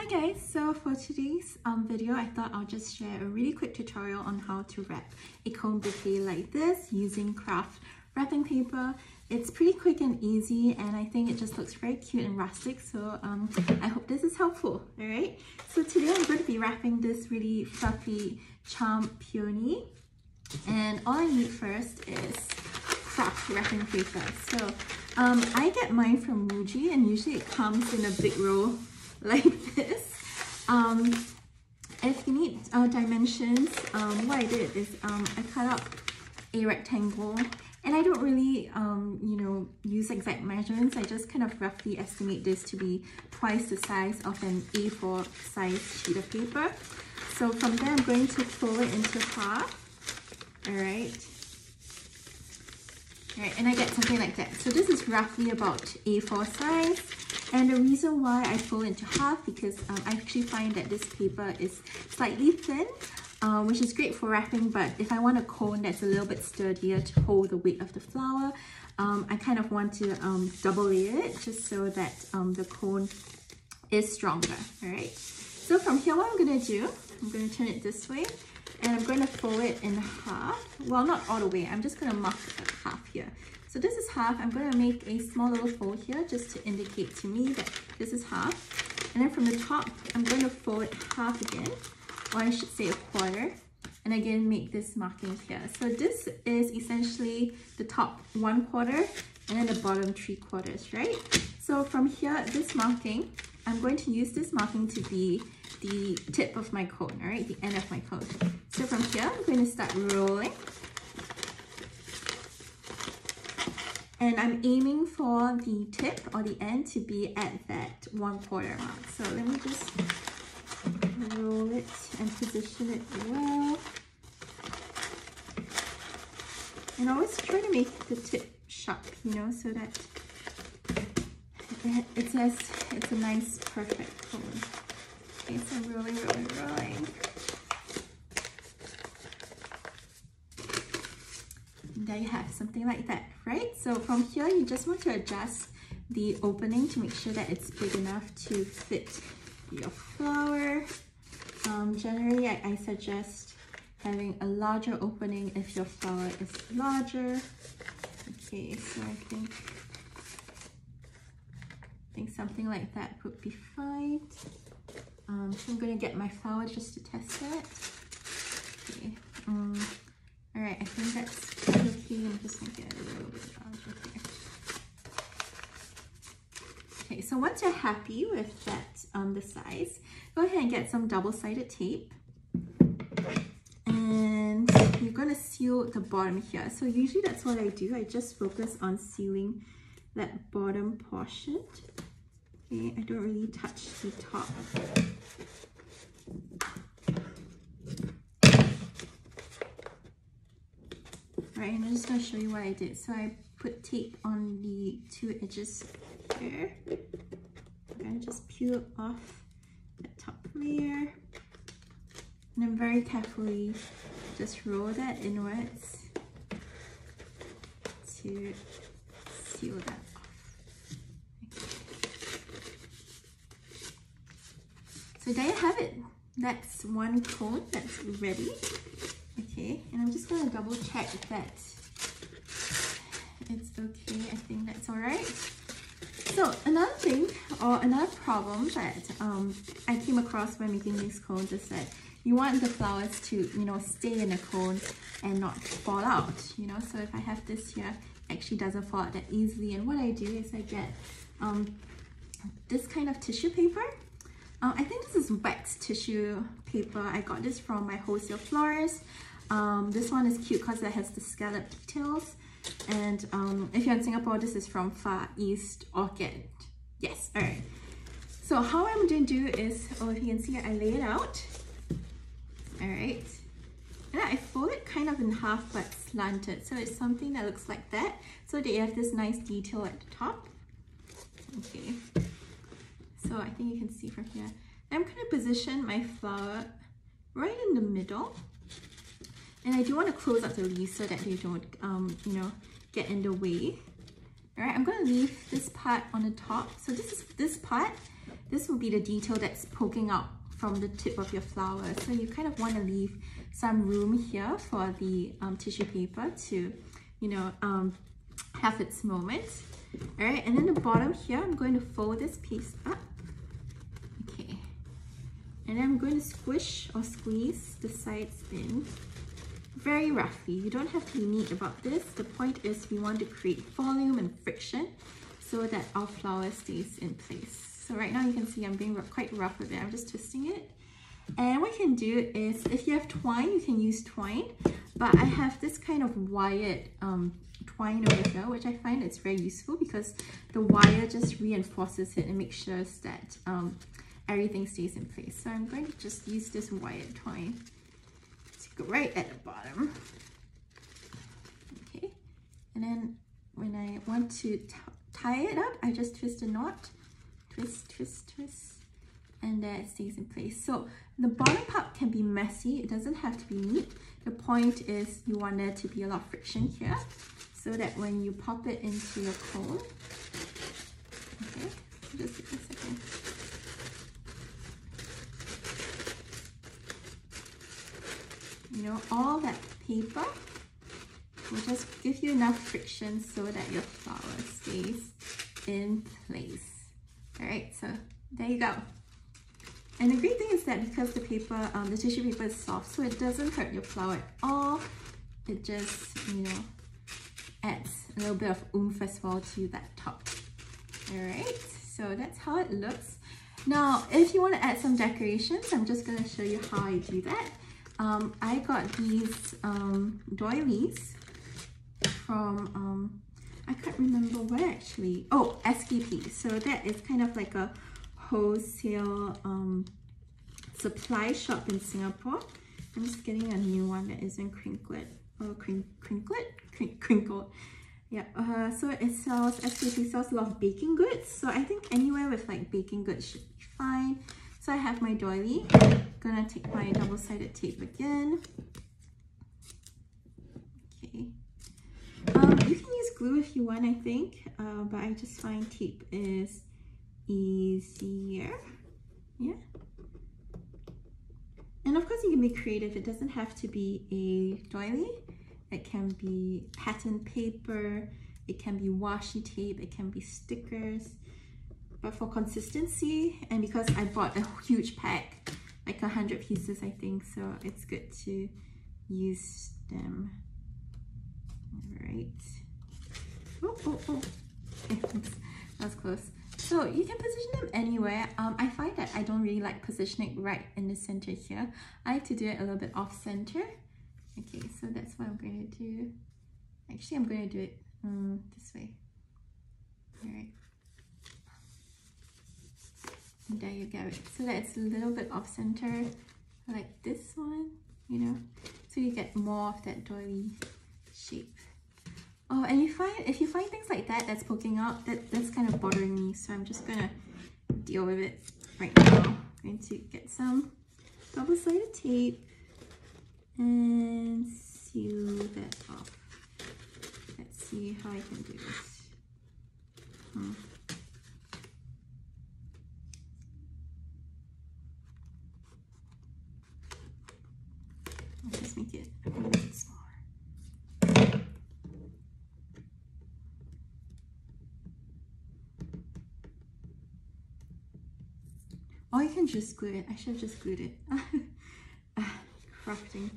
guys, so for today's video, I thought I'll just share a really quick tutorial on how to wrap a cone bouquet like this using Kraft wrapping paper. It's pretty quick and easy, and I think it just looks very cute and rustic, so I hope this is helpful. All right, so today I'm going to be wrapping this really fluffy charm peony, and all I need first is Kraft wrapping paper. So I get mine from Muji, and usually it comes in a big roll like this. If you need dimensions, what I did is I cut up a rectangle, and I don't really use exact measurements. I just kind of roughly estimate this to be twice the size of an A4 size sheet of paper. So from there, I'm going to fold it into half. All right, and I get something like that. So this is roughly about A4 size. And the reason why I fold it into half, because I actually find that this paper is slightly thin, which is great for wrapping, but if I want a cone that's a little bit sturdier to hold the weight of the flower, I kind of want to double layer it just so that the cone is stronger. All right, so from here, what I'm going to do, I'm going to turn it this way, and I'm going to fold it in half. Well, not all the way, I'm just going to mark half here. So this is half. I'm going to make a small little fold here just to indicate to me that this is half. And then from the top, I'm going to fold it half again, or I should say a quarter. And again, make this marking here. So this is essentially the top 1/4 and then the bottom 3/4, right? So from here, this marking, I'm going to use this marking to be the tip of my cone, all right? The end of my cone. So from here, I'm going to start rolling. And I'm aiming for the tip or the end to be at that 1/4 mark. So let me just roll it and position it well. And always try to make the tip sharp, so that it says it's a nice, perfect cone. Okay, so I'm rolling. There you have something like that, right? So from here, you just want to adjust the opening to make sure that it's big enough to fit your flower. Generally, I suggest having a larger opening if your flower is larger. Okay, so I think something like that would be fine. So I'm going to get my flower just to test that. Okay. All right, I think that's okay. I'm just gonna get a little bit larger here. Okay, so once you're happy with that, the size, go ahead and get some double-sided tape. And you're gonna seal the bottom here. So usually that's what I do. I just focus on sealing that bottom portion. Okay, I don't really touch the top. Right, and I'm just going to show you what I did. So I put tape on the two edges here. I'm going to just peel off the top layer. And then very carefully just roll that inwards to seal that off. Okay. So there you have it. That's one cone that's ready. Okay, and I'm just going to double check that it's okay. I think that's all right. So another thing, or another problem that I came across when making these cones is that you want the flowers to, stay in the cone and not fall out, So if I have this here, it actually doesn't fall out that easily. And what I do is I get this kind of tissue paper. I think this is wax tissue paper. I got this from my wholesale florist. This one is cute because it has the scallop details. And if you're in Singapore, this is from Far East Orchid. Yes, all right. So how I'm going to do is, if you can see, I lay it out. All right. And I fold it kind of in half but slanted. So it's something that looks like that. So that you have this nice detail at the top. Okay. So I think you can see from here. I'm going to position my flower right in the middle. And I do want to close up the leaves so that they don't, get in the way. All right, I'm going to leave this part on the top. So this part this will be the detail that's poking out from the tip of your flower. So you kind of want to leave some room here for the tissue paper to, you know, have its moment. All right, and then the bottom here, I'm going to fold this piece up. Okay, and then I'm going to squish or squeeze the sides in very roughly. You don't have to be neat about this. The point is we want to create volume and friction so that our flower stays in place. So right now you can see I'm being quite rough with it. I'm just twisting it. And what you can do is, if you have twine, you can use twine. But I have this kind of wired twine over here, which I find it's very useful because the wire just reinforces it and makes sure that everything stays in place. So I'm going to just use this wired twine to go right at the bottom. Okay, and then when I want to tie it up, I just twist a knot. Twist, twist, twist, and there it stays in place. So the bottom part can be messy. It doesn't have to be neat. The point is you want there to be a lot of friction here so that when you pop it into your cone, okay, just take a second. You know, all that paper will just give you enough friction so that your flower stays in place. All right, so there you go. And the great thing is that because the paper, the tissue paper is soft, so it doesn't hurt your flower at all. It just, you know, adds a little bit of oomph as well to that top. All right, so that's how it looks. Now, if you want to add some decorations, I'm just going to show you how I do that. I got these doilies from, I can't remember where actually. Oh, SKP. So that is kind of like a wholesale supply shop in Singapore. I'm just getting a new one that isn't crinkled. Crinkled. Yeah. So it sells, SKP sells a lot of baking goods. So I think anywhere with like baking goods should be fine. So I have my doily. I'm gonna take my double-sided tape again. Okay. You can use glue if you want, I think, but I just find tape is easier. Yeah. And of course you can be creative. It doesn't have to be a doily. It can be pattern paper, it can be washi tape, it can be stickers. But for consistency, and because I bought a huge pack, like 100 pieces I think, so it's good to use them. Alright. Oh. That's close. So you can position them anywhere. I find that I don't really like positioning right in the center here. I like to do it a little bit off center. Okay, so that's what I'm going to do. Actually, I'm going to do it this way. Alright. And there you go. So that's a little bit off center, like this one, you know, so you get more of that doily shape. Oh, and if you find things like that that's poking out, that's kind of bothering me, so I'm just gonna deal with it right now. I'm going to get some double-sided tape and seal that off. Let's see how I can do this. I'll just make it a little bit smaller. Or you can just glue it. I should have just glued it. Crafting.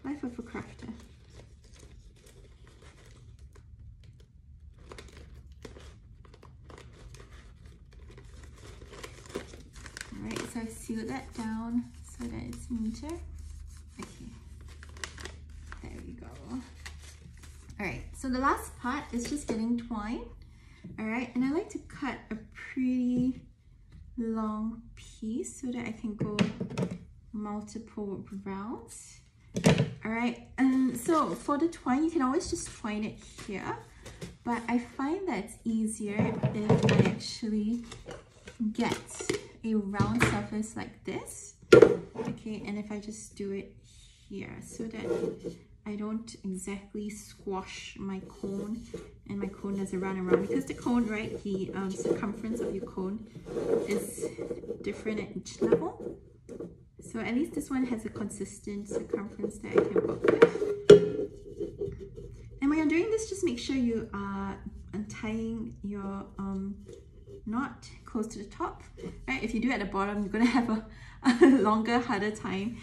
Life of a crafter. Alright, so I sealed that down so that it's neater. Okay. There we go. Alright, so the last part is just getting twine. Alright, and I like to cut a pretty long piece so that I can go multiple rounds. Alright, and so for the twine, you can always just twine it here, but I find that it's easier if I actually get a round surface like this. Okay, and if I just do it here so that I don't exactly squash my cone and my cone doesn't run around, because the cone, right, the circumference of your cone is different at each level. So at least this one has a consistent circumference that I can work with. And when you're doing this, just make sure you are untying your knot close to the top, right? If you do it at the bottom, you're gonna have a longer, harder time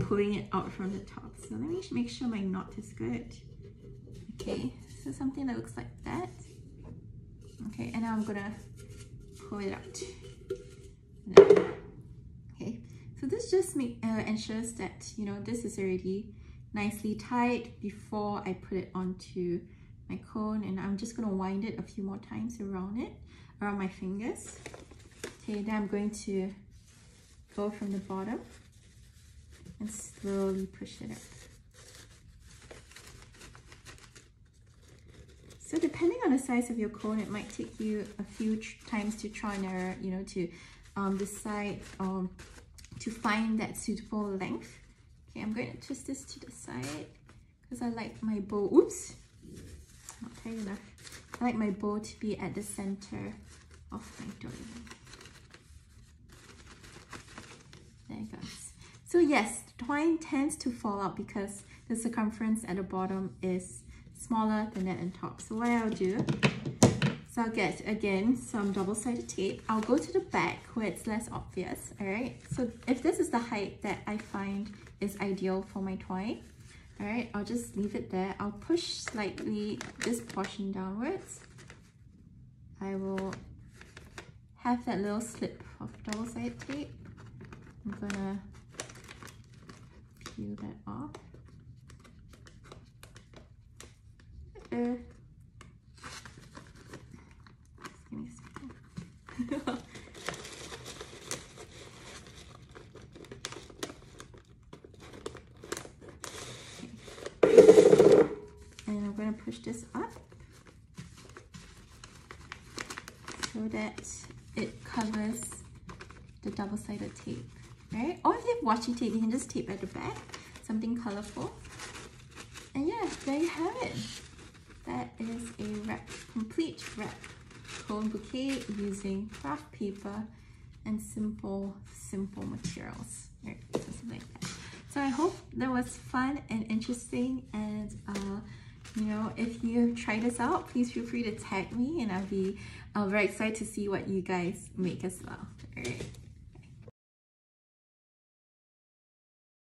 pulling it out from the top. So let me make sure my knot is good. Okay, so something that looks like that. Okay, and now I'm gonna pull it out. Okay, so this just ensures that, you know, this is already nicely tied before I put it onto my cone, and I'm just gonna wind it a few more times around my fingers. Okay, then I'm going to go from the bottom and slowly push it up. So depending on the size of your cone, it might take you a few times to try and error, you know, to decide to find that suitable length. Okay, I'm going to twist this to the side because I like my bow, oops, not tight enough. I like my bow to be at the center of my doily. There it goes. So yes, twine tends to fall out because the circumference at the bottom is smaller than that on top. So what I'll do is I'll get, again, some double-sided tape. I'll go to the back where it's less obvious, all right? So if this is the height that I find is ideal for my twine, all right, I'll just leave it there. I'll push slightly this portion downwards. I will have that little slip of double-sided tape. I'm gonna peel that off. Just give me a second. And I'm going to push this up so that it covers the double-sided tape, right? Or if you have washi tape, you can just tape at the back, something colorful. And yeah, there you have it. That is a complete wrap cone bouquet using craft paper and simple materials, right? Something like that. So I hope that was fun and interesting, and you know, if you try this out, please feel free to tag me, and I'll be very excited to see what you guys make as well. All right.